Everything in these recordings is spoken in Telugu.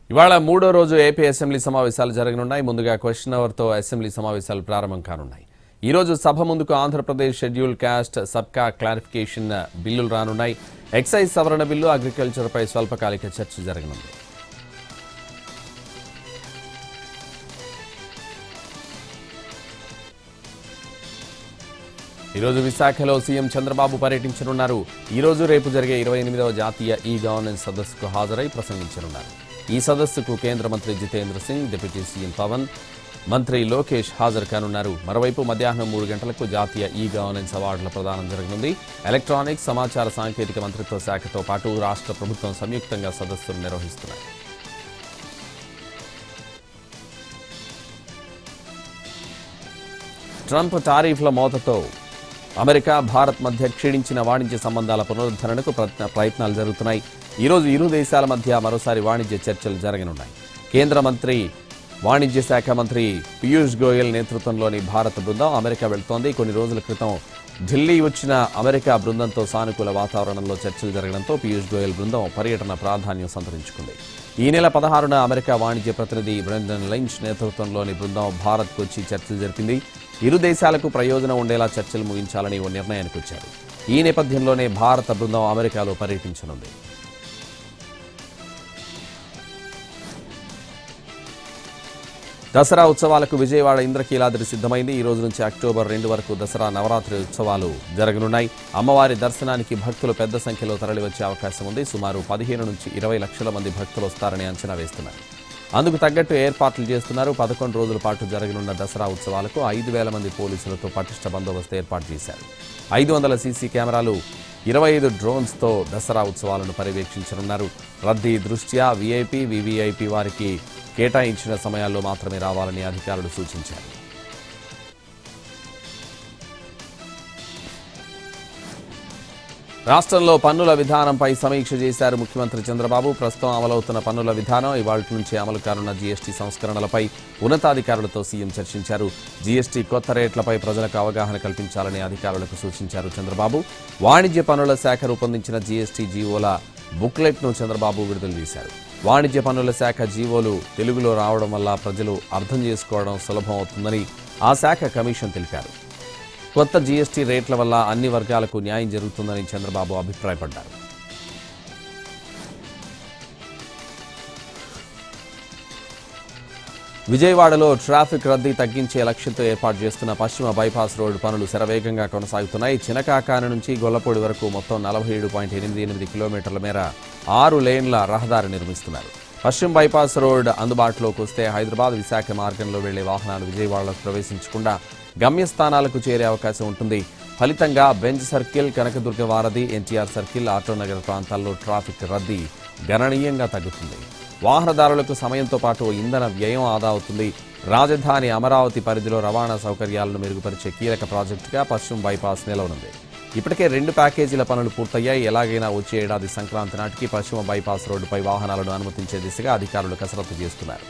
ఇవాళ మూడో రోజు ఏపీ అసెంబ్లీ సమావేశాలు జరగనున్నాయి. ముందుగా క్వశ్చన్ అవర్తో అసెంబ్లీ సమావేశాలు ప్రారంభం కానున్నాయి. ఈ రోజు సభ ముందుకు ఆంధ్రప్రదేశ్ షెడ్యూల్ కాస్ట్ సబ్కా క్లారిఫికేషన్ బిల్లులు రానున్నాయి. ఎక్సైజ్ సవరణ బిల్లు, అగ్రికల్చర్పై స్వల్పకాలిక చర్చ జరగనుంది. ఈరోజు విశాఖలో సీఎం చంద్రబాబు పర్యటించనున్నారు. ఈరోజు రేపు జరిగే 28వ జాతీయ ఈ గవర్నెన్స్ సదస్సుకు హాజరై ప్రసంగించనున్నారు. ఈ సదస్సుకు కేంద్ర మంత్రి జితేంద్ర సింగ్, డిప్యూటీ సీఎం పవన్, మంత్రి లోకేష్ హాజరు కానున్నారు. మరోవైపు మధ్యాహ్నం 3 గంటలకు జాతీయ ఈ గవర్నెన్స్ అవార్డుల ప్రదానం జరగనుంది. ఎలక్ట్రానిక్స్, సమాచార సాంకేతిక మంత్రిత్వ శాఖతో పాటు రాష్ట్ర ప్రభుత్వం సంయుక్తంగా సదస్సును నిర్వహిస్తున్నాయి. ట్రంప్ టారిఫ్ల మోతతో అమెరికా, భారత్ మధ్య క్షీణించిన వాణిజ్య సంబంధాల పునరుద్ధరణకు ప్రయత్నాలు జరుగుతున్నాయి. ఈరోజు ఇరు దేశాల మధ్య మరోసారి వాణిజ్య చర్చలు జరగనున్నాయి. కేంద్ర వాణిజ్య శాఖ మంత్రి పీయూష్ గోయల్ నేతృత్వంలోని భారత బృందం అమెరికా వెళ్తోంది. కొన్ని రోజుల క్రితం ఢిల్లీ వచ్చిన అమెరికా బృందంతో సానుకూల వాతావరణంలో చర్చలు జరగడంతో పీయూష్ గోయల్ బృందం పర్యటన ప్రాధాన్యం సంతరించుకుంది. ఈ నెల 16న అమెరికా వాణిజ్య ప్రతినిధి బ్రెండన్ లించ్ నేతృత్వంలోని బృందం భారత్కు వచ్చి చర్చలు జరిపింది. ఇరు దేశాలకు ప్రయోజనం ఉండేలా చర్చలు ముగించాలని ఓ నిర్ణయానికి వచ్చారు. ఈ నేపథ్యంలోనే భారత బృందం అమెరికాలో పర్యటించనుంది. దసరా ఉత్సవాలకు విజయవాడ ఇంద్రకీలాద్రి సిద్ధమైంది. ఈ రోజు నుంచి అక్టోబర్ 2 వరకు దసరా నవరాత్రి ఉత్సవాలు జరగనున్నాయి. అమ్మవారి దర్శనానికి భక్తులు పెద్ద సంఖ్యలో తరలివచ్చే అవకాశం ఉంది. సుమారు 15 నుంచి 20 లక్షల మంది భక్తులు వస్తారని అంచనా వేస్తున్నారు. అందుకు తగ్గట్టు ఏర్పాట్లు చేస్తున్నారు. 11 రోజుల పాటు జరగనున్న దసరా ఉత్సవాలకు 5,000 మంది పోలీసులతో పటిష్ట బందోబస్తు ఏర్పాటు చేశారు. 500 సీసీ కెమెరాలు, 25 డ్రోన్స్తో దసరా ఉత్సవాలను పర్యవేక్షించనున్నారు. రద్దీ దృష్ట్యా వీఐపీ, వీవీఐపీ వారికి కేటాయించిన సమయాల్లో మాత్రమే రావాలని అధికారులు సూచించారు. రాష్ట్రంలో పన్నుల విధానంపై సమీక్ష చేశారు ముఖ్యమంత్రి చంద్రబాబు. ప్రస్తుతం అమలవుతున్న పన్నుల విధానం, ఇవాళ్టి నుంచి అమలు కానున్న జీఎస్టీ సంస్కరణలపై ఉన్నతాధికారులతో సీఎం చర్చించారు. జీఎస్టీ కొత్త రేట్లపై ప్రజలకు అవగాహన కల్పించాలని అధికారులకు సూచించారు చంద్రబాబు. వాణిజ్య పన్నుల శాఖ రూపొందించిన జీఎస్టీ జీవోల బుక్లెట్ను చంద్రబాబు విడుదల చేశారు. వాణిజ్య పన్నుల శాఖ జీవోలు తెలుగులో రావడం వల్ల ప్రజలు అర్థం చేసుకోవడం సులభం అవుతుందని ఆ శాఖ కమిషన్ తెలిపారు. కొత్త జీఎస్టీ రేట్ల వల్ల అన్ని వర్గాలకు న్యాయం జరుగుతుందని చంద్రబాబు అభిప్రాయపడ్డారు. విజయవాడలో ట్రాఫిక్ రద్దీ తగ్గించే లక్ష్యంతో ఏర్పాటు చేస్తున్న పశ్చిమ బైపాస్ రోడ్డు పనులు శరవేగంగా కొనసాగుతున్నాయి. చినకాకాని నుంచి గొల్లపూడి వరకు మొత్తం 47.88 కిలోమీటర్ల మేర 6 లేన్ల రహదారి నిర్మిస్తున్నారు. పశ్చిమ బైపాస్ రోడ్ అందుబాటులోకి వస్తే హైదరాబాద్, విశాఖ మార్గంలో వెళ్లే వాహనాలు విజయవాడలోకి ప్రవేశించకుండా గమ్యస్థానాలకు చేరే అవకాశం ఉంటుంది. ఫలితంగా బెంజ్ సర్కిల్, కనకదుర్గ వారధి, ఎన్టీఆర్ సర్కిల్, ఆటోనగర్ ప్రాంతాల్లో ట్రాఫిక్ రద్దీ గణనీయంగా తగ్గుతుంది. వాహనదారులకు సమయంతో పాటు ఇంధన వ్యయం ఆదా అవుతుంది. రాజధాని అమరావతి పరిధిలో రవాణా సౌకర్యాలను మెరుగుపరిచే కీలక ప్రాజెక్టుగా పశ్చిమ బైపాస్ నిలవనుంది. ఇప్పటికే 2 ప్యాకేజీల పనులు పూర్తయ్యాయి. ఎలాగైనా వచ్చే ఏడాది సంక్రాంతి నాటికి పశ్చిమ బైపాస్ రోడ్డుపై వాహనాలను అనుమతించే దిశగా అధికారులు కసరత్తు చేస్తున్నారు.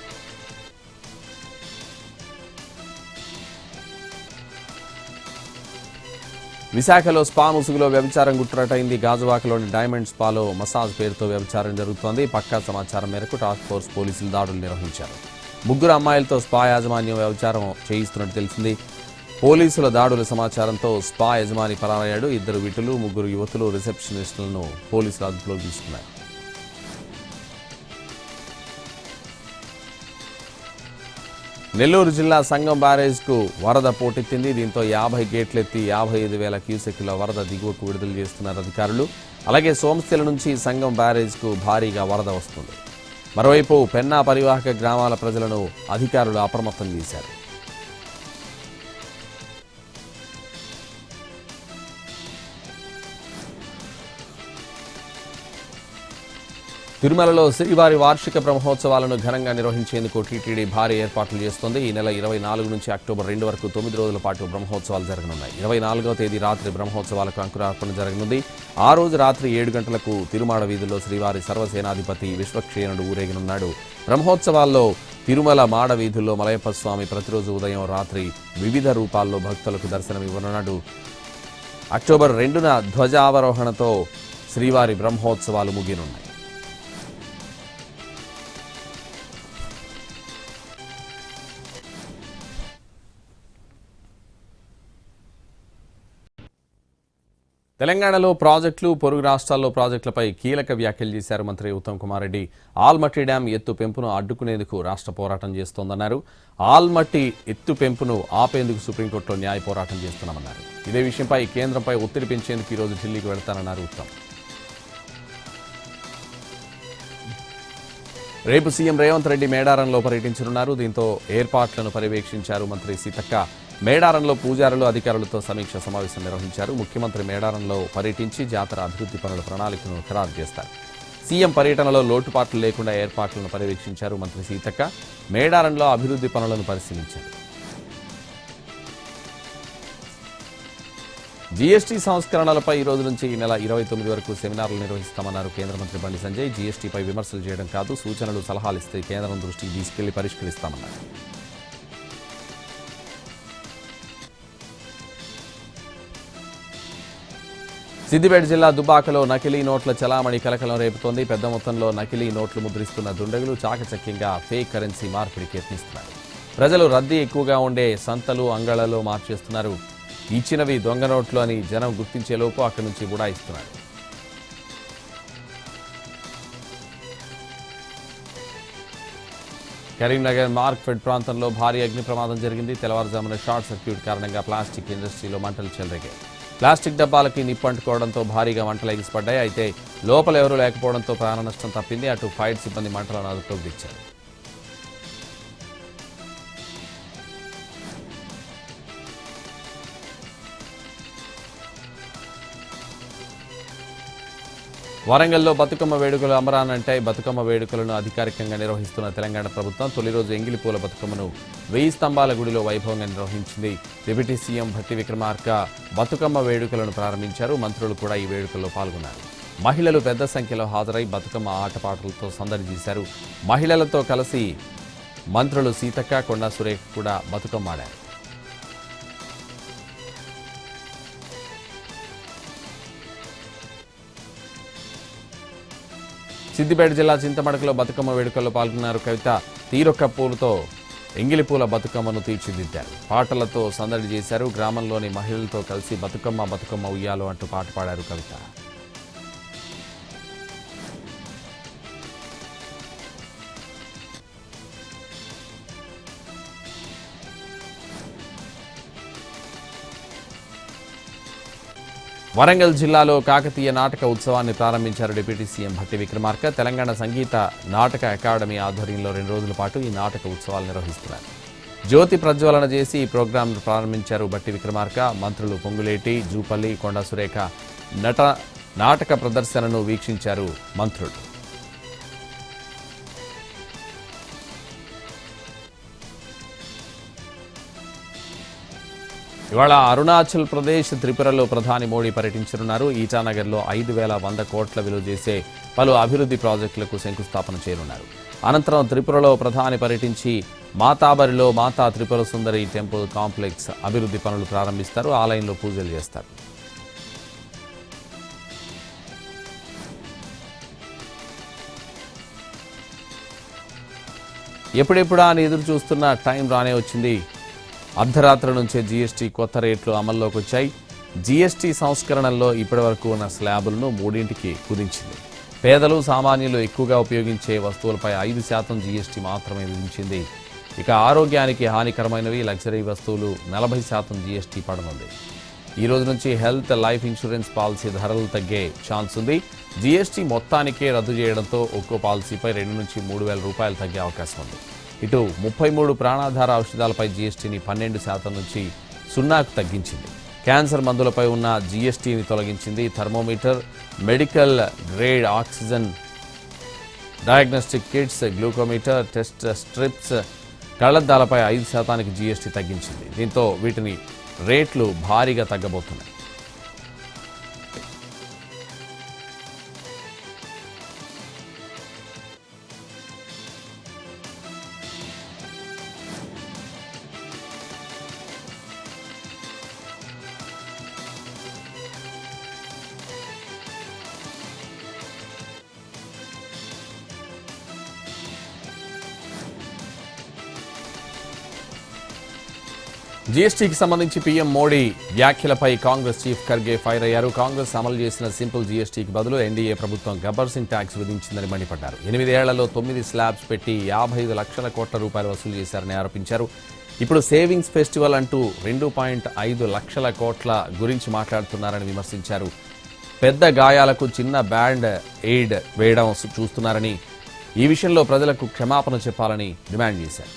విశాఖలో స్పా ముసుగులో వ్యభిచారం గుట్టురటైంది. గాజువాకలోని డైమండ్ స్పాలో మసాజ్ పేరుతో వ్యభిచారం జరుగుతోంది. పక్కా సమాచారం మేరకు టాస్క్ ఫోర్స్ పోలీసులు దాడులు నిర్వహించారు. 3 అమ్మాయిలతో స్పా యాజమాన్యం వ్యభిచారం చేయిస్తున్నట్టు తెలిసింది. పోలీసుల దాడుల సమాచారంతో స్పా యజమాని పరారయ్యాడు. 2 విటులు, 3 యువతులు, రిసెప్షనిస్టులను పోలీసులు అదుపులోకి తీసుకున్నారు. నెల్లూరు జిల్లా సంగం బ్యారేజ్కు వరద పోటెత్తింది. దీంతో 50 గేట్లెత్తి 55,000 క్యూసెక్కుల వరద దిగువకు విడుదల చేస్తున్నారు అధికారులు. అలాగే సోమశిల నుంచి సంగం బ్యారేజ్కు భారీగా వరద వస్తుంది. మరోవైపు పెన్నా పరివాహక గ్రామాల ప్రజలను అధికారులు అప్రమత్తం చేశారు. తిరుమలలో శ్రీవారి వార్షిక బ్రహ్మోత్సవాలను ఘనంగా నిర్వహించేందుకు టీటీడీ భారీ ఏర్పాట్లు చేస్తోంది. ఈ నెల 24 నుంచి అక్టోబర్ 2 వరకు 9 రోజుల పాటు బ్రహ్మోత్సవాలు జరగనున్నాయి. 24వ తేదీ రాత్రి బ్రహ్మోత్సవాలకు అంకురార్పణ జరగనుంది. ఆ రోజు రాత్రి 7 గంటలకు తిరుమాడ వీధుల్లో శ్రీవారి సర్వసేనాధిపతి విశ్వక్షేణుడు ఊరేగనున్నాడు. బ్రహ్మోత్సవాల్లో తిరుమల మాడ వీధుల్లో మలయప్ప స్వామి ప్రతిరోజు ఉదయం, రాత్రి వివిధ రూపాల్లో భక్తులకు దర్శనమివ్వనున్నాడు. అక్టోబర్ 2న ధ్వజావరోహణతో శ్రీవారి బ్రహ్మోత్సవాలు ముగియనున్నాయి. తెలంగాణలో ప్రాజెక్టులు, పొరుగు రాష్ట్రాల్లో ప్రాజెక్టులపై కీలక వ్యాఖ్యలు చేశారు మంత్రి ఉత్తమ్ కుమార్ రెడ్డి. ఆల్మట్టి డ్యాం ఎత్తు పెంపును అడ్డుకునేందుకు రాష్ట్ర పోరాటం చేస్తోందన్నారు. ఆల్మట్టి ఎత్తు పెంపును ఆపేందుకు సుప్రీంకోర్టులో న్యాయ పోరాటం చేస్తున్నామన్నారు. ఇదే విషయంపై కేంద్రంపై ఒత్తిడి పెంచేందుకు ఈరోజు ఢిల్లీకి వెళ్తానన్నారు ఉత్తమ్. రేపు సీఎం రేవంత్ రెడ్డి మేడారంలో పర్యటించనున్నారు. దీంతో ఏర్పాట్లను పర్యవేక్షించారు మంత్రి సీతక్క. మేడారంలో పూజారులు, అధికారులతో సమీక్ష సమావేశం నిర్వహించారు. ముఖ్యమంత్రి మేడారంలో పర్యటించి జాతర అభివృద్ధి పనుల ప్రణాళికను ఖరారు చేస్తారు. సీఎం పర్యటనలో లోటుపాట్లు లేకుండా ఏర్పాట్లను పర్యవేక్షించారు మంత్రి సీతక్క. మేడారంలో అభివృద్ధి పనులను పరిశీలించారు. జీఎస్టీ సంస్కరణలపై ఈ రోజు నుంచి ఈ నెల 29 వరకు సెమినార్లు నిర్వహిస్తామన్నారు కేంద్ర మంత్రి బండి సంజయ్. జీఎస్టీపై విమర్శలు చేయడం కాదు, సూచనలు, సలహాలు ఇస్తే కేంద్రం దృష్టికి తీసుకెళ్లి పరిష్కరిస్తామన్నారు. సిద్దిపేట జిల్లా దుబ్బాకలో నకిలీ నోట్ల చలామణి కలకలం రేపుతోంది. పెద్ద మొత్తంలో నకిలీ నోట్లు ముద్రిస్తున్న దుండగులు చాకచక్యంగా ఫేక్ కరెన్సీ మార్పిడికి యత్నిస్తున్నారు. ప్రజలు రద్దీ ఎక్కువగా ఉండే సంతలు, అంగళ్లలో మార్చేస్తున్నారు. ఇచ్చినవి దొంగ నోట్లు అని జనం గుర్తించేలోపు అక్కడి నుంచి ఉడాయిస్తున్నారు. కరీంనగర్ మార్క్ఫెడ్ ప్రాంతంలో భారీ అగ్ని ప్రమాదం జరిగింది. తెల్లవారుజామున షార్ట్ సర్క్యూట్ కారణంగా ప్లాస్టిక్ ఇండస్ట్రీలో మంటలు చెలరేగాయి. ప్లాస్టిక్ డబ్బాలకి నిప్పంటుకోవడంతో భారీగా మంటలు ఎగిసిపడ్డాయి. అయితే లోపల ఎవరూ లేకపోవడంతో ప్రాణ నష్టం తప్పింది. అటు ఫైర్ సిబ్బంది మంటలను అదుపులోకి తెచ్చారు. వరంగల్లో బతుకమ్మ వేడుకలు అమరానంటాయి. బతుకమ్మ వేడుకలను అధికారికంగా నిర్వహిస్తున్న తెలంగాణ ప్రభుత్వం తొలి రోజు ఎంగిలిపూల బతుకమ్మను 1000 స్తంభాల గుడిలో వైభవంగా నిర్వహించింది. డిప్యూటీ సీఎం భట్టి విక్రమార్క బతుకమ్మ వేడుకలను ప్రారంభించారు. మంత్రులు కూడా ఈ వేడుకల్లో పాల్గొన్నారు. మహిళలు పెద్ద సంఖ్యలో హాజరై బతుకమ్మ ఆటపాటలతో సందడి చేశారు. మహిళలతో కలిసి మంత్రులు సీతక్క, కొండా సురేఖ కూడా బతుకమ్మ ఆడారు. సిద్దిపేట జిల్లా చింతమడకలో బతుకమ్మ వేడుకల్లో పాల్గొన్నారు కవిత. తీరొక్క పూలతో ఎంగిలిపూల బతుకమ్మను తీర్చిదిద్దారు. పాటలతో సందడి చేశారు. గ్రామంలోని మహిళలతో కలిసి బతుకమ్మ బతుకమ్మ ఉయ్యాలో అంటూ పాట పాడారు కవిత. వరంగల్ జిల్లాలో కాకతీయ నాటక ఉత్సవాన్ని ప్రారంభించారు deputy CM Bhatti Vikramarka. Telangana Sangeet Natak academy ఆధ్వర్యంలో 2 రోజుల పాటు ఈ నాటక ఉత్సవాలు నిర్వహిస్తున్నారు. జ్యోతి ప్రజ్వలన చేసి ఈ ప్రోగ్రాంను ప్రారంభించారు భట్టి విక్రమార్క. మంత్రులు పొంగులేటి, జూపల్లి, కొండా సురేఖ నాటక ప్రదర్శనను వీక్షించారు మంత్రులు. ఇవాళ అరుణాచల్ ప్రదేశ్, త్రిపురలో ప్రధాని మోడీ పర్యటించనున్నారు. ఈటానగర్లో 5,100 కోట్ల విలువ చేసే పలు అభివృద్ధి ప్రాజెక్టులకు శంకుస్థాపన చేయనున్నారు. అనంతరం త్రిపురలో ప్రధాని పర్యటించి మాతాబరిలో మాతా త్రిపుర సుందరి టెంపుల్ కాంప్లెక్స్ అభివృద్ధి పనులు ప్రారంభిస్తారు. ఆలయంలో పూజలు చేస్తారు. ఎప్పుడెప్పుడా అని ఎదురు చూస్తున్న టైం రానే వచ్చింది. అర్ధరాత్రి నుంచే జీఎస్టీ కొత్త రేట్లు అమల్లోకి వచ్చాయి. జీఎస్టీ సంస్కరణల్లో ఇప్పటివరకు ఉన్న స్లాబులను 3కి కుదించింది. పేదలు, సామాన్యులు ఎక్కువగా ఉపయోగించే వస్తువులపై 5% జీఎస్టీ మాత్రమే విధించింది. ఇక ఆరోగ్యానికి హానికరమైనవి, లగ్జరీ వస్తువులు 40% జీఎస్టీ పడనుంది. ఈ రోజు నుంచి హెల్త్, లైఫ్ ఇన్సూరెన్స్ పాలసీ ధరలు తగ్గే ఛాన్స్ ఉంది. జీఎస్టీ మొత్తానికే రద్దు చేయడంతో ఒక్కో పాలసీపై 2 నుంచి 3,000 రూపాయలు తగ్గే అవకాశం ఉంది. ఇటు 33 ప్రాణాధార ఔషధాలపై జీఎస్టీని 12% నుంచి 0కు తగ్గించింది. క్యాన్సర్ మందులపై ఉన్న జీఎస్టీని తొలగించింది. Thermometer, medical grade oxygen, diagnostic kits, glucometer, test strips, కళ్లద్దాలపై 5%కి జీఎస్టీ తగ్గించింది. దీంతో వీటిని రేట్లు భారీగా తగ్గబోతున్నాయి. జీఎస్టీకి సంబంధించి పీఎం మోడీ వ్యాఖ్యలపై కాంగ్రెస్ చీఫ్ ఖర్గే ఫైర్ అయ్యారు. కాంగ్రెస్ అమలు చేసిన సింపుల్ జీఎస్టీకి బదులు ఎన్డీఏ ప్రభుత్వం గబ్బర్ సింగ్ ట్యాక్స్ విధించిందని మండిపడ్డారు. 8 ఏళ్లలో 9 స్లాబ్స్ పెట్టి 55 లక్షల కోట్ల రూపాయలు వసూలు చేశారని ఆరోపించారు. ఇప్పుడు సేవింగ్స్ ఫెస్టివల్ అంటూ 2.5 లక్షల కోట్ల గురించి మాట్లాడుతున్నారని విమర్శించారు. పెద్ద గాయాలకు చిన్న బ్యాండ్ ఎయిడ్ వేయడం చూస్తున్నారని, ఈ విషయంలో ప్రజలకు క్షమాపణ చెప్పాలని డిమాండ్ చేశారు.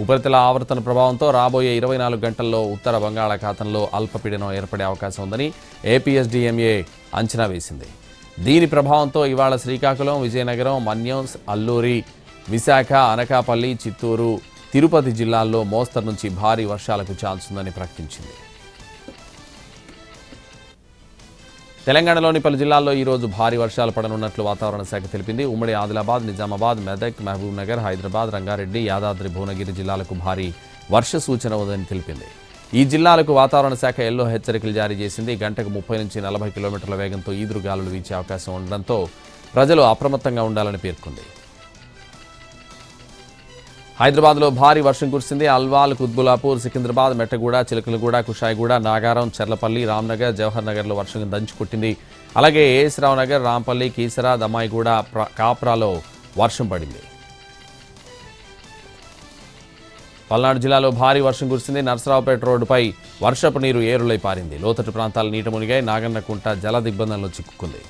ఉపరితల ఆవర్తన ప్రభావంతో రాబోయే 24 గంటల్లో ఉత్తర బంగాళాఖాతంలో అల్పపీడనం ఏర్పడే అవకాశం ఉందని ఏపీఎస్డీఎంఏ అంచనా వేసింది. దీని ప్రభావంతో ఇవాళ శ్రీకాకుళం, విజయనగరం, మన్యం, అల్లూరి, విశాఖ, అనకాపల్లి, చిత్తూరు, తిరుపతి జిల్లాల్లో మోస్తరు నుంచి భారీ వర్షాలకు ఛాన్స్ ఉందని ప్రకటించింది. తెలంగాణలోని పలు జిల్లాల్లో ఈరోజు భారీ వర్షాలు పడనున్నట్లు వాతావరణ శాఖ తెలిపింది. ఉమ్మడి ఆదిలాబాద్, నిజామాబాద్, మెదక్, మహబూబ్ నగర్, హైదరాబాద్, రంగారెడ్డి, యాదాద్రి భువనగిరి జిల్లాలకు భారీ వర్ష సూచన ఉందని తెలిపింది. ఈ జిల్లాలకు వాతావరణ శాఖ ఎల్లో హెచ్చరికలు జారీ చేసింది. గంటకు 30 నుంచి 40 కిలోమీటర్ల వేగంతో ఈదురుగాలులు వీచే అవకాశం ఉండడంతో ప్రజలు అప్రమత్తంగా ఉండాలని పేర్కొంది. హైదరాబాద్లో భారీ వర్షం కురిసింది. అల్వాల్, కుత్బులాపూర్, సికింద్రాబాద్, మెట్టగూడ, చిలకలగూడ, కుషాయిగూడ, నాగారం, చర్లపల్లి, రామ్నగర్, జవహర్ నగర్లో వర్షం దంచుకొట్టింది. అలాగే ఏఎస్రావు నగర్, రాంపల్లి, కీసరా, దమ్మాయిగూడ, కాప్రాలో వర్షం పడింది. పల్నాడు జిల్లాలో భారీ వర్షం కురిసింది. నర్సరావుపేట రోడ్డుపై వర్షపు నీరు ఏరులై పారింది. లోతట్టు ప్రాంతాలు నీట మునిగాయి. నాగన్నకుంట జల దిగ్బంధంలో చిక్కుకుంది.